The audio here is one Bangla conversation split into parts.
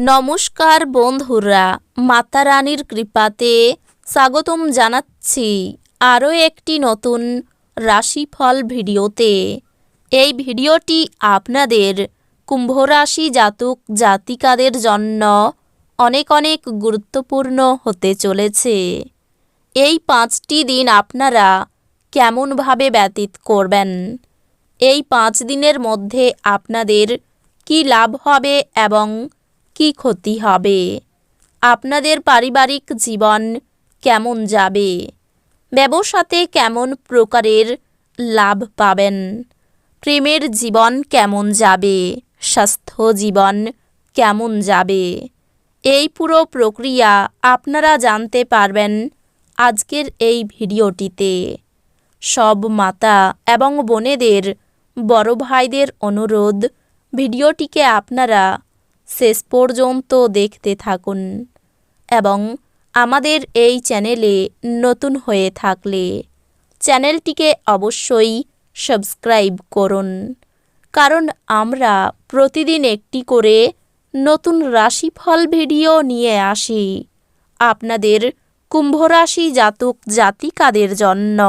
নমস্কার বন্ধুরা, মাতা রানীর কৃপাতে স্বাগতম জানাচ্ছি আরও একটি নতুন রাশিফল ভিডিওতে। এই ভিডিওটি আপনাদের কুম্ভ রাশি জাতক জাতিকাদের জন্য অনেক অনেক গুরুত্বপূর্ণ হতে চলেছে। এই 5টি দিন আপনারা কেমনভাবে ব্যতীত করবেন, এই 5 দিনের মধ্যে আপনাদের কি লাভ হবে এবং কি ক্ষতি হবে, আপনাদের পারিবারিক জীবন কেমন যাবে, ব্যবসাতে কেমন প্রকারের লাভ পাবেন, প্রেমের জীবন কেমন যাবে, স্বাস্থ্য জীবন কেমন যাবে, এই পুরো প্রক্রিয়া আপনারা জানতে পারবেন আজকের এই ভিডিওটিতে। সব মাতা এবং বোনেদের, বড় ভাইদের অনুরোধ, ভিডিওটিকে আপনারা শেষ পর্যন্ত দেখতে থাকুন এবং আমাদের এই চ্যানেলে নতুন হয়ে থাকলে চ্যানেলটিকে অবশ্যই সাবস্ক্রাইব করুন, কারণ আমরা প্রতিদিন একটি করে নতুন রাশিফল ভিডিও নিয়ে আসি আপনাদের কুম্ভ রাশি জাতক জাতিকাদের জন্য।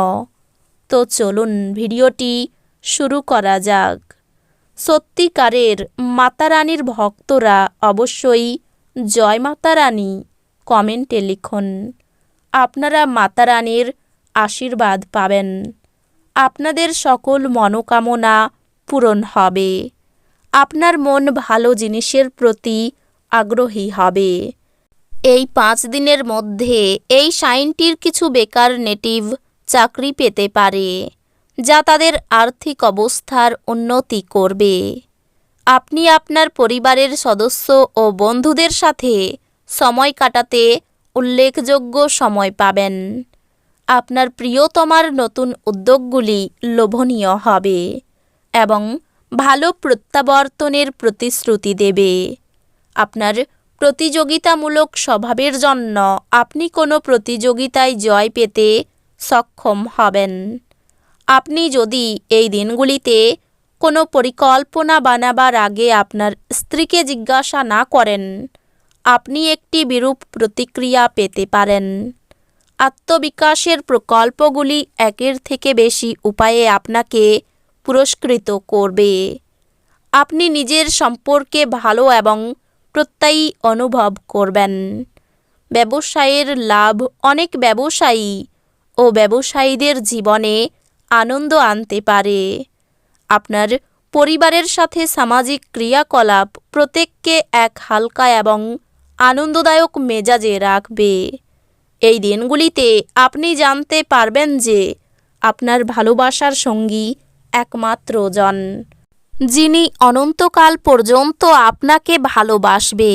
তো চলুন ভিডিওটি শুরু করা যাক। সত্যিকারের মাতা রানীর ভক্তরা অবশ্যই জয় মাতা রানী কমেন্টে লিখুন। আপনারা মাতা রানীর আশীর্বাদ পাবেন, আপনাদের সকল মনোকামনা পূরণ হবে, আপনার মন ভালো জিনিসের প্রতি আগ্রহী হবে। এই 5 দিনের মধ্যে এই সাইনটির কিছু বেকার নেটিভ চাকরি পেতে পারে, যা তাদের আর্থিক অবস্থার উন্নতি করবে। আপনি আপনার পরিবারের সদস্য ও বন্ধুদের সাথে সময় কাটাতে উল্লেখযোগ্য সময় পাবেন। আপনার প্রিয়তমার নতুন উদ্যোগগুলি লোভনীয় হবে এবং ভালো প্রত্যাবর্তনের প্রতিশ্রুতি দেবে। আপনার প্রতিযোগিতামূলক স্বভাবের জন্য আপনি কোনো প্রতিযোগিতায় জয় পেতে সক্ষম হবেন। আপনি যদি এই দিনগুলিতে কোনো পরিকল্পনা বানাবার আগে আপনার স্ত্রীকে জিজ্ঞাসা না করেন, আপনি একটি বিরূপ প্রতিক্রিয়া পেতে পারেন। আত্মবিকাশের প্রকল্পগুলি একের থেকে বেশি উপায়ে আপনাকে পুরস্কৃত করবে। আপনি নিজের সম্পর্কে ভালো এবং প্রত্যয়ী অনুভব করবেন। ব্যবসায়ের লাভ অনেক ব্যবসায়ী ও ব্যবসায়ীদের জীবনে আনন্দ আনতে পারে। আপনার পরিবারের সাথে সামাজিক ক্রিয়াকলাপ প্রত্যেককে এক হালকা এবং আনন্দদায়ক মেজাজে রাখবে। এই দিনগুলিতে আপনি জানতে পারবেন যে আপনার ভালোবাসার সঙ্গী একমাত্র জন, যিনি অনন্তকাল পর্যন্ত আপনাকে ভালোবাসবে।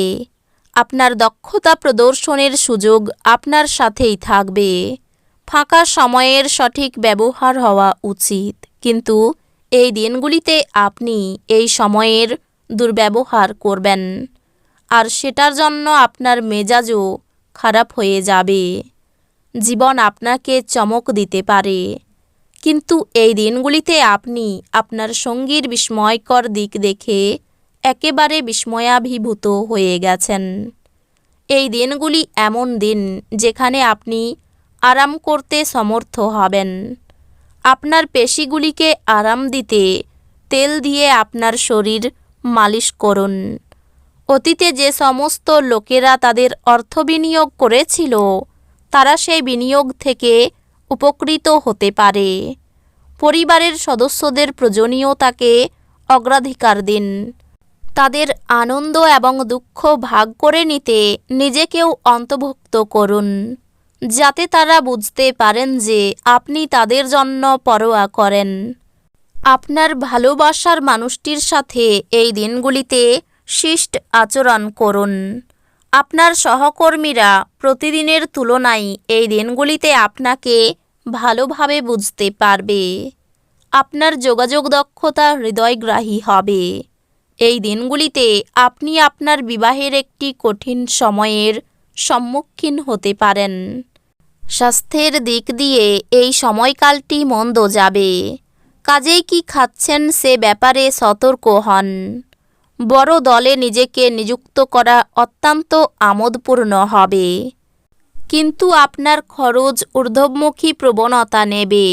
আপনার দক্ষতা প্রদর্শনের সুযোগ আপনার সাথেই থাকবে। ফাঁকা সময়ের সঠিক ব্যবহার হওয়া উচিত, কিন্তু এই দিনগুলিতে আপনি এই সময়ের দুর্ব্যবহার করবেন আর সেটার জন্য আপনার মেজাজও খারাপ হয়ে যাবে। জীবন আপনাকে চমক দিতে পারে, কিন্তু এই দিনগুলিতে আপনি আপনার সঙ্গীর বিস্ময়কর দিক দেখে একেবারে বিস্ময়াভিভূত হয়ে গেছেন। এই দিনগুলি এমন দিন যেখানে আপনি আরাম করতে সমর্থ হবেন। আপনার পেশিগুলিকে আরাম দিতে তেল দিয়ে আপনার শরীর মালিশ করুন। অতীতে যে সমস্ত লোকেরা তাদের অর্থ বিনিয়োগ করেছিল, তারা সেই বিনিয়োগ থেকে উপকৃত হতে পারে। পরিবারের সদস্যদের প্রয়োজনীয়তাকে অগ্রাধিকার দিন। তাদের আনন্দ এবং দুঃখ ভাগ করে নিতে নিজেকেও অন্তর্ভুক্ত করুন, যাতে তারা বুঝতে পারেন যে আপনি তাদের জন্য পরোয়া করেন। আপনার ভালোবাসার মানুষটির সাথে এই দিনগুলিতে শিষ্ট আচরণ করুন। আপনার সহকর্মীরা প্রতিদিনের তুলনায় এই দিনগুলিতে আপনাকে ভালোভাবে বুঝতে পারবে। আপনার যোগাযোগ দক্ষতা হৃদয়গ্রাহী হবে। এই দিনগুলিতে আপনি আপনার বিবাহের একটি কঠিন সময়ের সম্মুখীন হতে পারেন। স্বাস্থ্যের দিক দিয়ে এই সময়কালটি মন্দ যাবে। কাজেই কি খাচ্ছেন সে ব্যাপারে সতর্ক হন। বড় দলে নিজেকে নিযুক্ত করা অত্যন্ত আমোদপূর্ণ হবে, কিন্তু আপনার খরচ ঊর্ধ্বমুখী প্রবণতা নেবে।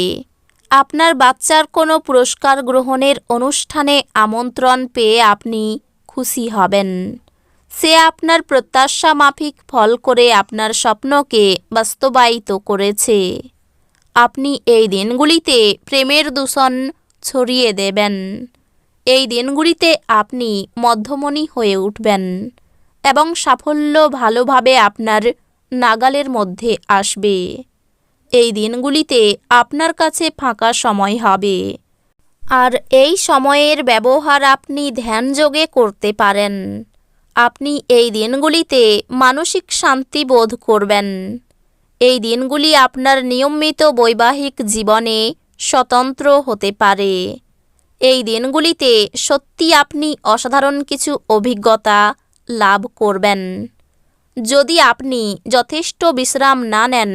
আপনার বাচ্চার কোনো পুরস্কার গ্রহণের অনুষ্ঠানে আমন্ত্রণ পেয়ে আপনি খুশি হবেন। সে আপনার প্রত্যাশা মাফিক ফল করে আপনার স্বপ্নকে বাস্তবায়িত করেছে। আপনি এই দিনগুলিতে প্রেমের দূষণ ছড়িয়ে দেবেন। এই দিনগুলিতে আপনি মধ্যমণি হয়ে উঠবেন এবং সাফল্য ভালোভাবে আপনার নাগালের মধ্যে আসবে। এই দিনগুলিতে আপনার কাছে ফাঁকা সময় হবে, আর এই সময়ের ব্যবহার আপনি ধ্যানযোগে করতে পারেন। আপনি এই দিনগুলিতে মানসিক শান্তি বোধ করবেন। এই দিনগুলি আপনার নিয়মিত বৈবাহিক জীবনে স্বতন্ত্র হতে পারে। এই দিনগুলিতে সত্যি আপনি অসাধারণ কিছু অভিজ্ঞতা লাভ করবেন। যদি আপনি যথেষ্ট বিশ্রাম না নেন,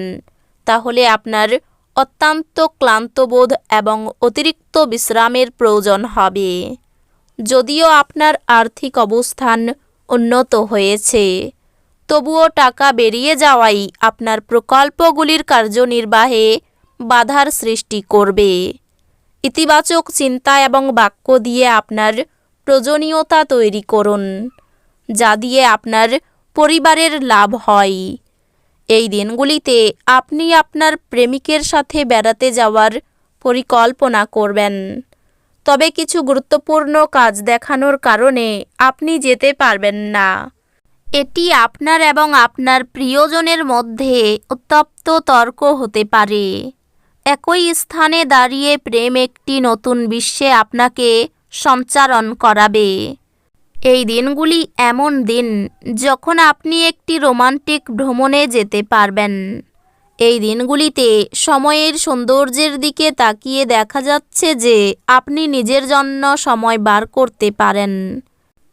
তাহলে আপনার অত্যন্ত ক্লান্তবোধ এবং অতিরিক্ত বিশ্রামের প্রয়োজন হবে। যদিও আপনার আর্থিক অবস্থান উন্নত হয়েছে, তবুও টাকা বেরিয়ে যাওয়াই আপনার প্রকল্পগুলির কার্যনির্বাহে বাধার সৃষ্টি করবে। ইতিবাচক চিন্তা এবং বাক্য দিয়ে আপনার প্রয়োজনীয়তা তৈরি করুন, যা দিয়ে আপনার পরিবারের লাভ হয়। এই দিনগুলিতে আপনি আপনার প্রেমিকের সাথে বেড়াতে যাওয়ার পরিকল্পনা করবেন, তবে কিছু গুরুত্বপূর্ণ কাজ দেখানোর কারণে আপনি যেতে পারবেন না। এটি আপনার এবং আপনার প্রিয়জনের মধ্যে উত্তপ্ত তর্ক হতে পারে। একই স্থানে দাঁড়িয়ে প্রেম একটি নতুন বিশ্বে আপনাকে সঞ্চারণ করাবে। এই দিনগুলি এমন দিন যখন আপনি একটি রোমান্টিক ভ্রমণে যেতে পারবেন। এই দিনগুলিতে সময়ের সৌন্দর্যের দিকে তাকিয়ে দেখা যাচ্ছে যে আপনি নিজের জন্য সময় বার করতে পারেন,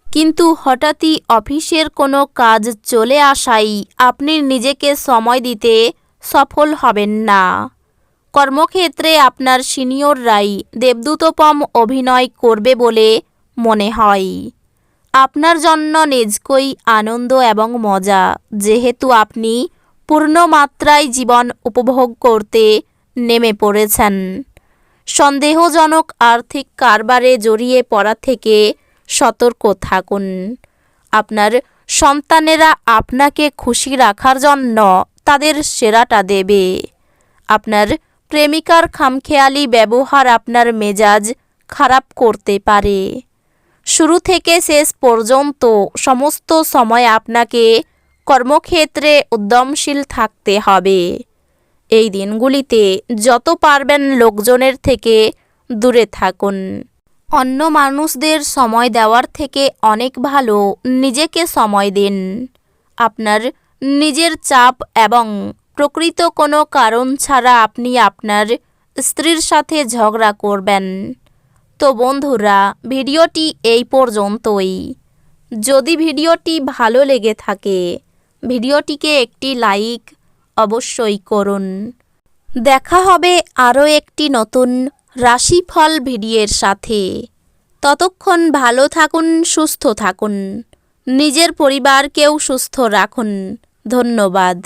কিন্তু হঠাৎই অফিসের কোনো কাজ চলে আসায় আপনি নিজেকে সময় দিতে সফল হবেন না। কর্মক্ষেত্রে আপনার সিনিয়ররাই দেবদূতোপম অভিনয় করবে বলে মনে হয়। আপনার জন্য নিজকই আনন্দ এবং মজা, যেহেতু আপনি পূর্ণ মাত্রায় জীবন উপভোগ করতে নেমে পড়েছেন। সন্দেহজনক আর্থিক কারবারে জড়িয়ে পড়া থেকে সতর্ক থাকুন। আপনার সন্তানেরা আপনাকে খুশি রাখার জন্য তাদের সেরাটা দেবে। আপনার প্রেমিকার খামখেয়ালি ব্যবহার আপনার মেজাজ খারাপ করতে পারে। শুরু থেকে শেষ পর্যন্ত সমস্ত সময় আপনাকে কর্মক্ষেত্রে উদ্যমশীল থাকতে হবে। এই দিনগুলিতে যত পারবেন লোকজনের থেকে দূরে থাকুন। অন্য মানুষদের সময় দেওয়ার থেকে অনেক ভালো নিজেকে সময় দিন। আপনার নিজের চাপ এবং প্রকৃত কোনো কারণ ছাড়া আপনি আপনার স্ত্রীর সাথে ঝগড়া করবেন। তো বন্ধুরা, ভিডিওটি এই পর্যন্তই। যদি ভিডিওটি ভালো লেগে থাকে, ভিডিওটিকে একটি লাইক অবশ্যই করুন। দেখা হবে আরও একটি নতুন রাশিফল ভিডিওর সাথে। ততক্ষণ ভালো থাকুন, সুস্থ থাকুন, নিজের পরিবারকেও সুস্থ রাখুন। ধন্যবাদ।